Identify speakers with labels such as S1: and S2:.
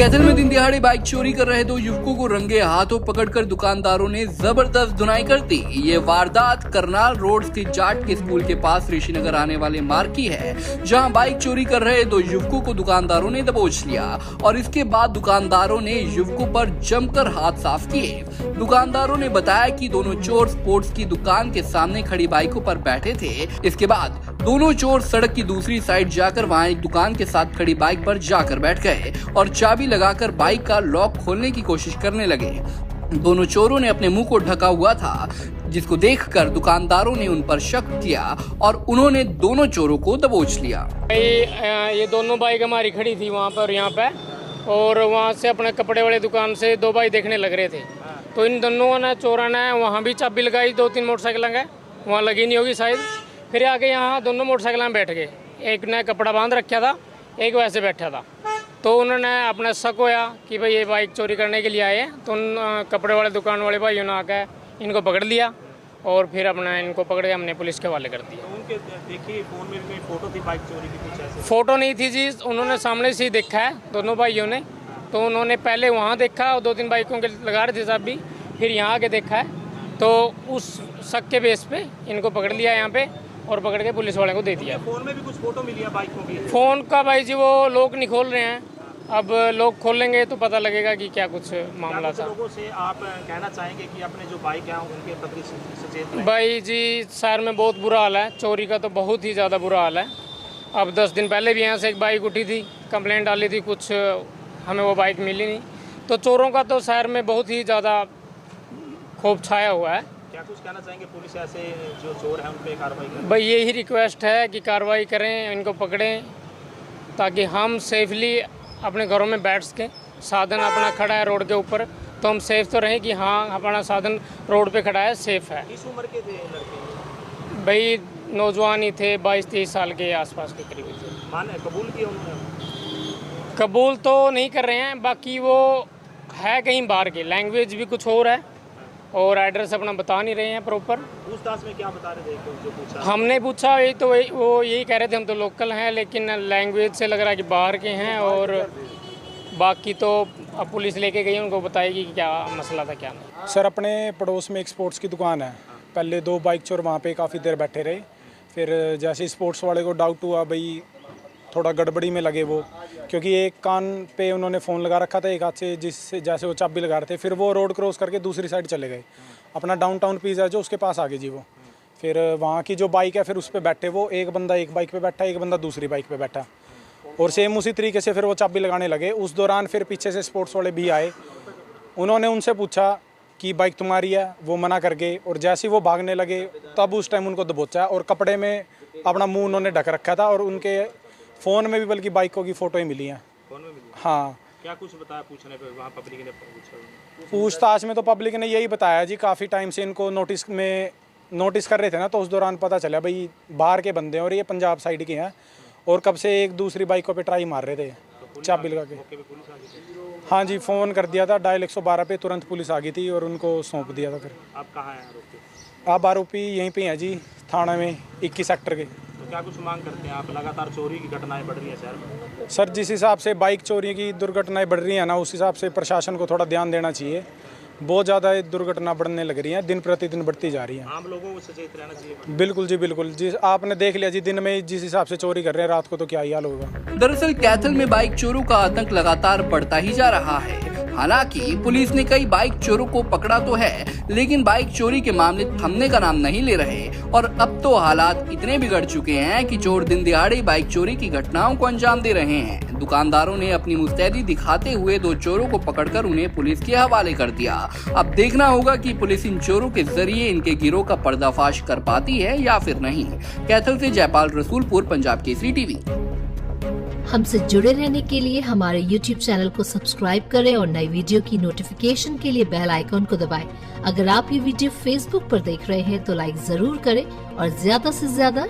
S1: कैथल में दिन दिहाड़े बाइक चोरी कर रहे दो युवकों को रंगे हाथों पकड़कर दुकानदारों ने जबरदस्त धुनाई कर दी। ये वारदात करनाल रोड स्थित जाट के स्कूल के पास ऋषिनगर आने वाले मार्ग की है, जहां बाइक चोरी कर रहे दो युवकों को दुकानदारों ने दबोच लिया और इसके बाद दुकानदारों ने युवकों पर जमकर हाथ साफ किए। दुकानदारों ने बताया कि दोनों चोर स्पोर्ट्स की दुकान के सामने खड़ी बाइकों पर बैठे थे। इसके बाद दोनों चोर सड़क की दूसरी साइड जाकर वहां एक दुकान के साथ खड़ी बाइक पर जाकर बैठ गए और चाबी लगाकर बाइक का लॉक खोलने की कोशिश करने लगे। दोनों चोरों ने अपने मुंह को ढका हुआ था, जिसको देखकर दुकानदारों ने उन पर शक किया और उन्होंने दोनों चोरों को दबोच लिया।
S2: ये दोनों बाइक हमारी खड़ी थी वहाँ पर, यहाँ पे, और वहाँ से अपने कपड़े वाले दुकान से दो बाइक देखने लग रहे थे। तो इन दोनों ने चोरों ने वहाँ भी चाबी लगाई, 2-3 मोटरसाइकिल गए, वहाँ लगी नहीं होगी शायद। फिर आके यहाँ दोनों मोटरसाइकिल में बैठ गए, एक ने कपड़ा बांध रखा था, एक वैसे बैठा था। तो उन्होंने अपना शक होया कि भाई ये बाइक चोरी करने के लिए आए हैं। तो उन कपड़े वाले दुकान वाले भाइयों ने आकर इनको पकड़ लिया और फिर अपना इनको पकड़ के हमने पुलिस के हवाले कर दिया।
S3: तो उनके देखिए फ़ोन में कोई फ़ोटो थी बाइक चोरी की, कुछ ऐसे?
S2: फ़ोटो नहीं थी जी, उन्होंने सामने से ही देखा है दोनों भाइयों ने। तो उन्होंने पहले वहाँ देखा और 2-3 बाइकों के लगा रहे थे चाबी, फिर यहाँ आके देखा है। तो उस शक के बेस पे इनको पकड़ लिया यहाँ पे और पकड़ के पुलिस वाले को दे दिया।
S3: फ़ोन में भी कुछ फ़ोटो मिली है बाइकों की?
S2: फ़ोन का भाई जी वो लोग नहीं खोल रहे हैं, अब लोग खोलेंगे तो पता लगेगा कि क्या कुछ मामला था।
S3: लोगों से आप कहना चाहेंगे कि अपने जो बाइक हैं उनके प्रति सचेत रहें?
S2: भाई जी शहर में बहुत बुरा हाल है, चोरी का तो बहुत ही ज़्यादा बुरा हाल है। अब 10 दिन पहले भी यहाँ से एक बाइक उठी थी, कंप्लेंट डाली थी, कुछ हमें वो बाइक मिली नहीं। तो चोरों का तो शहर में बहुत ही ज़्यादा खौफ छाया हुआ है।
S3: क्या कुछ कहना चाहेंगे पुलिस ऐसे जो चोर हैं उन पर कार्रवाई करें?
S2: भाई यही रिक्वेस्ट है कि कार्रवाई करें, इनको पकड़ें, ताकि हम सेफली अपने घरों में बैठ सकें। साधन अपना खड़ा है रोड के ऊपर तो हम सेफ तो रहें कि हाँ अपना साधन रोड पे खड़ा है, सेफ है।
S3: किस उम्र के थे लड़के?
S2: भाई नौजवान ही थे, 22-23 साल के आसपास के करीब थे।
S3: माने कबूल किया उन्होंने?
S2: कबूल तो नहीं कर रहे हैं, बाकी वो है कहीं बाहर के, लैंग्वेज भी कुछ और है और एड्रेस अपना बता नहीं रहे हैं प्रॉपर।
S3: पूछताछ में क्या बता रहे थे जो पूछा?
S2: हमने पूछा यही तो वो यही कह रहे थे हम तो लोकल हैं, लेकिन लैंग्वेज से लग रहा है कि बाहर के हैं। और बाकी तो अब पुलिस लेके गई, उनको बताएगी कि क्या मसला था क्या नहीं।
S4: सर अपने पड़ोस में एक स्पोर्ट्स की दुकान है, पहले 2 बाइक चोर वहाँ पे काफ़ी देर बैठे रहे। फिर जैसे स्पोर्ट्स वाले को डाउट हुआ भाई थोड़ा गड़बड़ी में लगे वो, क्योंकि एक कान पे उन्होंने फ़ोन लगा रखा था, एक हाथ से जिससे जैसे वो चाबी लगा रहे थे। फिर वो रोड क्रॉस करके दूसरी साइड चले गए, अपना डाउनटाउन पिज़्ज़ा जो उसके पास आ गए जी वो। फिर वहाँ की जो बाइक है फिर उस पर बैठे वो, एक बंदा एक बाइक पे बैठा, एक बंदा दूसरी बाइक पे बैठा और सेम उसी तरीके से फिर वो चाबी लगाने लगे। उस दौरान फिर पीछे से स्पोर्ट्स वाले भी आए, उन्होंने उनसे पूछा कि बाइक तुम्हारी है, वो मना कर गए। और जैसे ही वो भागने लगे तब उस टाइम उनको दबोचा और कपड़े में अपना मुँह उन्होंने ढक रखा था और उनके फ़ोन में भी बल्कि बाइकों की फ़ोटो ही मिली हैं।
S3: फ़ोन में मिली?
S4: हाँ।
S3: क्या कुछ बताया पूछने पे वहाँ पब्लिक ने पूछा?
S4: पूछताछ में तो पब्लिक ने यही बताया जी, काफ़ी टाइम से इनको नोटिस कर रहे थे ना, तो उस दौरान पता चला भाई बाहर के बंदे हैं और ये पंजाब साइड के हैं और कब से एक दूसरी बाइकों पे ट्राई मार रहे थे चाबी लगा के। हाँ जी, फ़ोन कर दिया था डायल 112 पे, तुरंत पुलिस आ गई थी और उनको सौंप दिया था। फिर
S3: आप कहाँ हैं आरोपी?
S4: आप आरोपी यहीं पे हैं जी, थाना में 21 सेक्टर के।
S3: तो क्या कुछ मांग करते हैं आप? लगातार चोरी की घटनाएं बढ़ रही हैं शहर में।
S4: सर जिस हिसाब से बाइक चोरी की दुर्घटनाएं बढ़ रही हैं ना, उस हिसाब से प्रशासन को थोड़ा ध्यान देना चाहिए। बहुत ज़्यादा दुर्घटना बढ़ने लग रही हैं, दिन प्रतिदिन बढ़ती जा रही हैं।
S3: आम लोगों को सचेत रहना चाहिए।
S4: बिल्कुल जी बिल्कुल जी, आपने देख लिया जी, दिन में जिस हिसाब से चोरी कर रहे हैं, रात को तो क्या ही हाल होगा।
S1: दरअसल कैथल में बाइक चोरों का आतंक लगातार बढ़ता ही जा रहा है। हालांकि पुलिस ने कई बाइक चोरों को पकड़ा तो है, लेकिन बाइक चोरी के मामले थमने का नाम नहीं ले रहे और अब तो हालात इतने बिगड़ चुके हैं कि चोर दिन दिहाड़े बाइक चोरी की घटनाओं को अंजाम दे रहे हैं। दुकानदारों ने अपनी मुस्तैदी दिखाते हुए 2 चोरों को पकड़कर उन्हें पुलिस के हवाले कर दिया। अब देखना होगा कि पुलिस इन चोरों के जरिए इनके गिरोह का पर्दाफाश कर पाती है या फिर नहीं। कैथल से जयपाल रसूलपुर, पंजाब केसरी टीवी।
S5: हमसे जुड़े रहने के लिए हमारे YouTube चैनल को सब्सक्राइब करें और नई वीडियो की नोटिफिकेशन के लिए बेल आइकॉन को दबाएं। अगर आप ये वीडियो Facebook पर देख रहे हैं तो लाइक जरूर करें और ज्यादा से ज्यादा